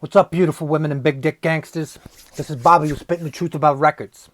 What's up, beautiful women and big dick gangsters? This is Bobby who's spitting the truth about records.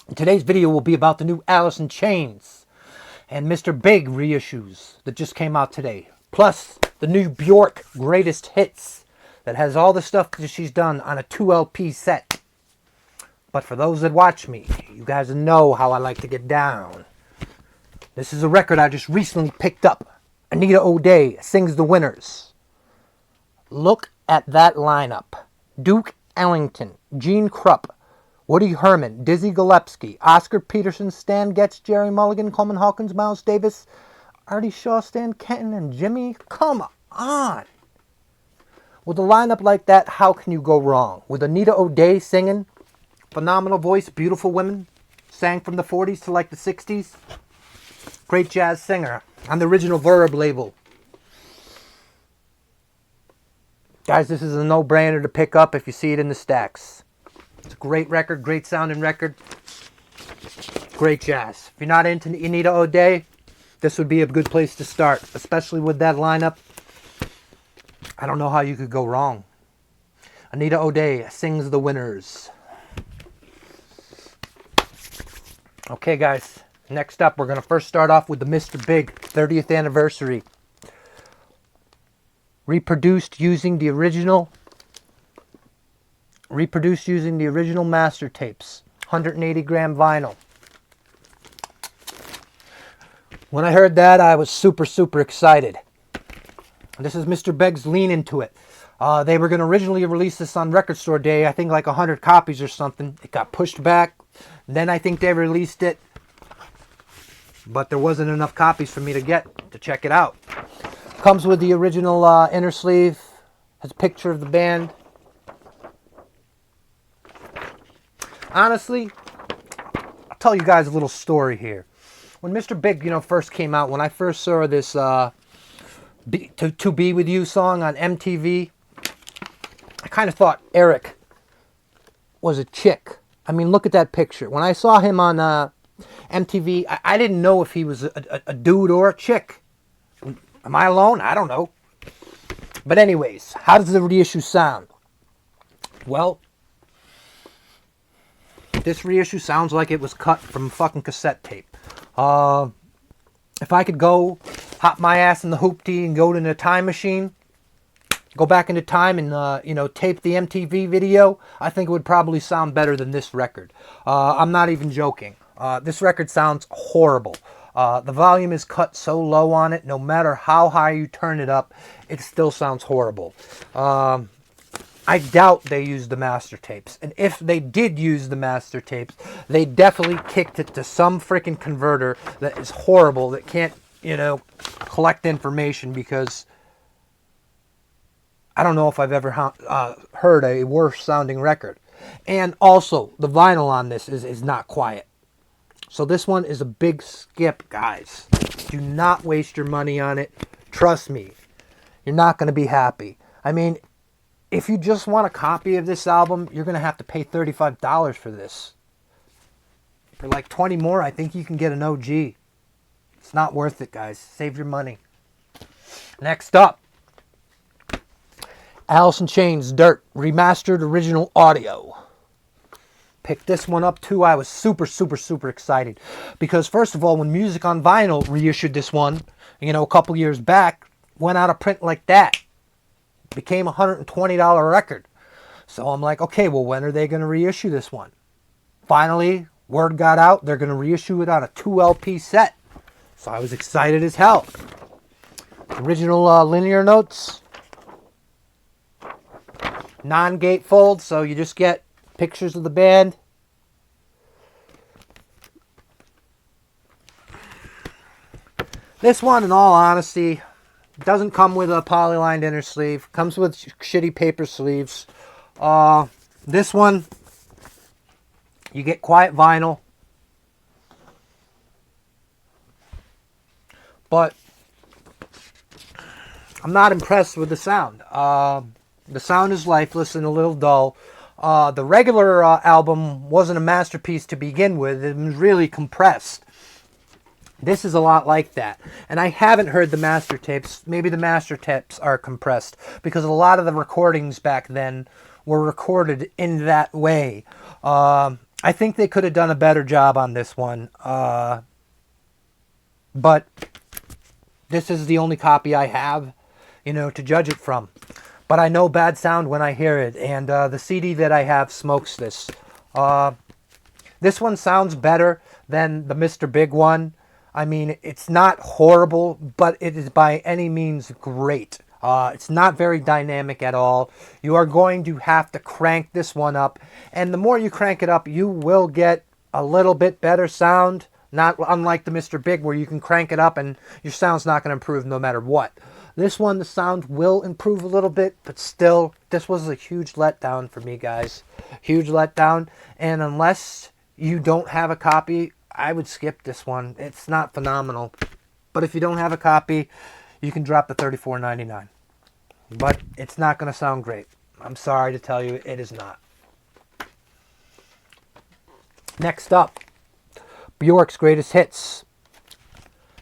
And today's video will be about the new Alice in Chains and Mr. Big reissues that just came out today. Plus, the new Bjork greatest hits that has all the stuff that she's done on a 2 LP set. But for those that watch me, you guys know how I like to get down. This is a record I just recently picked up. Anita O'Day sings the winners. Look at that lineup. Duke Ellington, Gene Krupp, Woody Herman, Dizzy Gillespie, Oscar Peterson, Stan Getz, Jerry Mulligan, Coleman Hawkins, Miles Davis, Artie Shaw, Stan Kenton, and Jimmy. Come on. With a lineup like that, how can you go wrong? With Anita O'Day singing, phenomenal voice, beautiful women, sang from the 40s to like the 60s. Great jazz singer on the original Verb label. Guys, this is a no-brainer to pick up if you see it in the stacks. It's a great record, great sounding record. Great jazz. If you're not into Anita O'Day, this would be a good place to start, especially with that lineup. I don't know how you could go wrong. Anita O'Day sings the winners. Okay, guys. Next up, we're going to first start off with the Mr. Big 30th anniversary. Reproduced using the original master tapes. 180 gram vinyl. When I heard that, I was super excited. This is Mr. Big's lean into it. They were going to originally release this on Record Store Day, I think like 100 copies or something. It got pushed back. Then I think they released it. But there wasn't enough copies for me to get to check it out. Comes with the original inner sleeve. Has a picture of the band. Honestly, I'll tell you guys a little story here. When Mr. Big, first came out, when I first saw this To Be With You song on MTV, I kind of thought Eric was a chick. I mean, look at that picture. When I saw him on MTV, I didn't know if he was a dude or a chick. Am I alone? I don't know. But anyways, how does the reissue sound? Well, this reissue sounds like it was cut from fucking cassette tape. If I could go hop my ass in the hoopty and go to the time machine, go back into time and, tape the MTV video, I think it would probably sound better than this record. I'm not even joking. This record sounds horrible. The volume is cut so low on it, no matter how high you turn it up, it still sounds horrible. I doubt they used the master tapes. And if they did use the master tapes, they definitely kicked it to some freaking converter that is horrible, that can't, collect information, because I don't know if I've ever heard a worse sounding record. And also, the vinyl on this is not quiet. So this one is a big skip, guys. Do not waste your money on it. Trust me, you're not going to be happy. I mean, if you just want a copy of this album, you're going to have to pay $35 for this. For like 20 more, I think you can get an OG. It's not worth it, guys. Save your money. Next up, Alice in Chains Dirt Remastered Original Audio. Picked this one up too. I was super excited, because first of all, when Music on Vinyl reissued this one, a couple years back, went out of print like that. Became a $120 record. So I'm like, okay, well, when are they going to reissue this one? Finally, word got out, they're going to reissue it on a 2 LP set. So I was excited as hell. Original linear notes. Non-gatefold, so you just get pictures of the band. This one, in all honesty, doesn't come with a polylined inner sleeve. Comes with shitty paper sleeves. This one, you get quiet vinyl. But I'm not impressed with the sound. The sound is lifeless and a little dull. The regular album wasn't a masterpiece to begin with. It was really compressed. This is a lot like that. And I haven't heard the master tapes. Maybe the master tapes are compressed because a lot of the recordings back then were recorded in that way. I think they could have done a better job on this one. But this is the only copy I have, to judge it from. But I know bad sound when I hear it. And the CD that I have smokes this. This one sounds better than the Mr. Big one. I mean, it's not horrible, but it is by any means great. It's not very dynamic at all. You are going to have to crank this one up. And the more you crank it up, you will get a little bit better sound. Not unlike the Mr. Big, where you can crank it up and your sound's not going to improve no matter what. This one, the sound will improve a little bit, but still, this was a huge letdown for me, guys. Huge letdown. And unless you don't have a copy, I would skip this one. It's not phenomenal. But if you don't have a copy, you can drop the $34.99. But it's not going to sound great. I'm sorry to tell you, it is not. Next up, Bjork's Greatest Hits.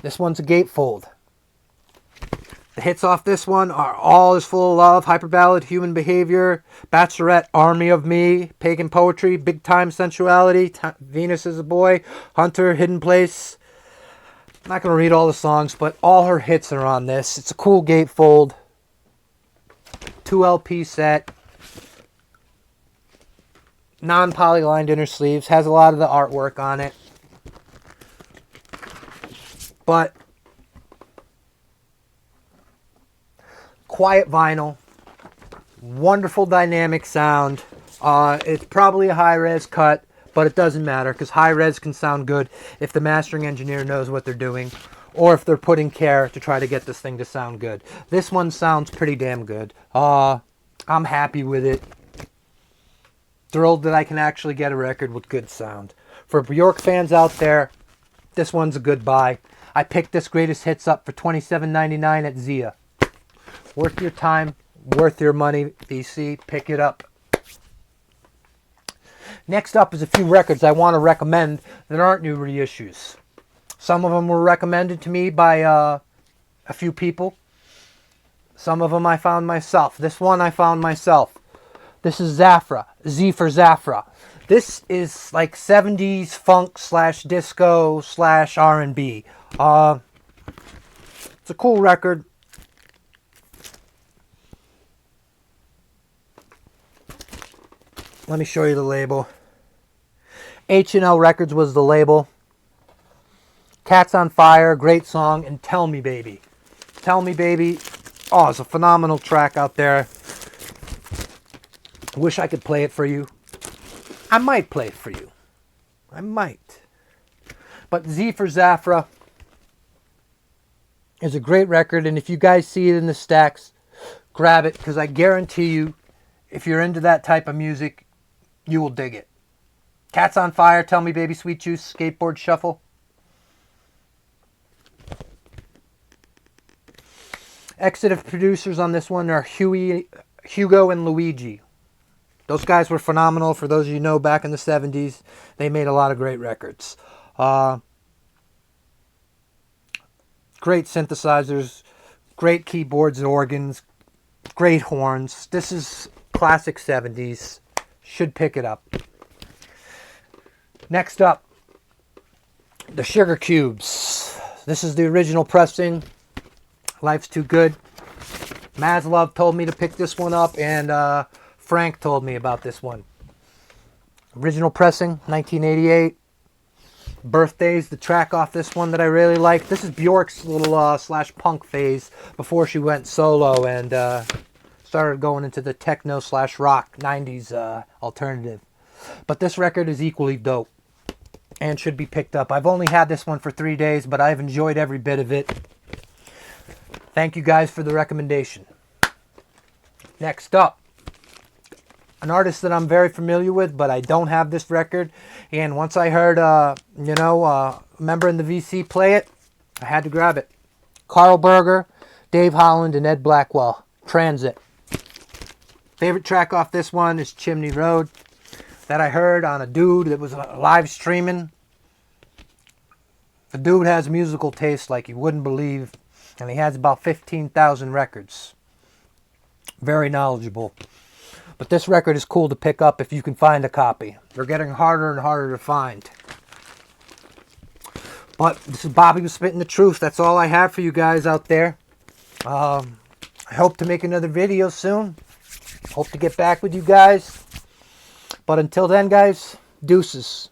This one's a gatefold. The hits off this one are All Is Full of Love, Hyper Ballad, Human Behavior, Bachelorette, Army of Me, Pagan Poetry, Big Time Sensuality, Venus is a Boy, Hunter, Hidden Place. I'm not going to read all the songs, but all her hits are on this. It's a cool gatefold. 2 LP set. Non-polylined inner sleeves. Has a lot of the artwork on it. But quiet vinyl, wonderful dynamic sound. It's probably a high-res cut, but it doesn't matter because high-res can sound good if the mastering engineer knows what they're doing or if they're putting care to try to get this thing to sound good. This one sounds pretty damn good. I'm happy with it. Thrilled that I can actually get a record with good sound. For Bjork fans out there, this one's a good buy. I picked this Greatest Hits up for $27.99 at Zia. Worth your time, worth your money, VC. Pick it up. Next up is a few records I want to recommend that aren't new reissues. Some of them were recommended to me by a few people. Some of them I found myself. This one I found myself. This is Zafra. Z for Zafra. This is like 70s funk / disco / R&B. It's a cool record. Let me show you the label. H&L Records was the label. Cats on Fire, great song, and Tell Me Baby. Tell Me Baby, oh, it's a phenomenal track out there. Wish I could play it for you. I might play it for you. I might. But Z for Zafra is a great record, and if you guys see it in the stacks, grab it, because I guarantee you, if you're into that type of music, you will dig it. Cats on Fire, Tell Me Baby, Sweet Juice, Skateboard Shuffle. Executive producers on this one are Hugo and Luigi. Those guys were phenomenal. For those of you who know, back in the 70s, they made a lot of great records. Great synthesizers, great keyboards and organs, great horns. This is classic 70s. Should pick it up. Next up, the Sugar Cubes. This is the original pressing. Life's Too Good. Maslov told me to pick this one up, and Frank told me about this one. Original pressing, 1988. Birthdays, the track off this one that I really like. This is Bjork's little / punk phase before she went solo and started going into the techno / rock 90s alternative. But this record is equally dope and should be picked up. I've only had this one for 3 days, but I've enjoyed every bit of it. Thank you guys for the recommendation. Next up, an artist that I'm very familiar with, but I don't have this record. And once I heard, a member in the VC play it, I had to grab it. Carl Berger, Dave Holland, and Ed Blackwell. Transit. Favorite track off this one is Chimney Road, that I heard on a dude that was live streaming. The dude has musical taste like you wouldn't believe, and he has about 15,000 records. Very knowledgeable. But this record is cool to pick up if you can find a copy. They're getting harder and harder to find. But this is Bobby was spitting the truth. That's all I have for you guys out there. I hope to make another video soon. Hope to get back with you guys. But until then, guys, deuces.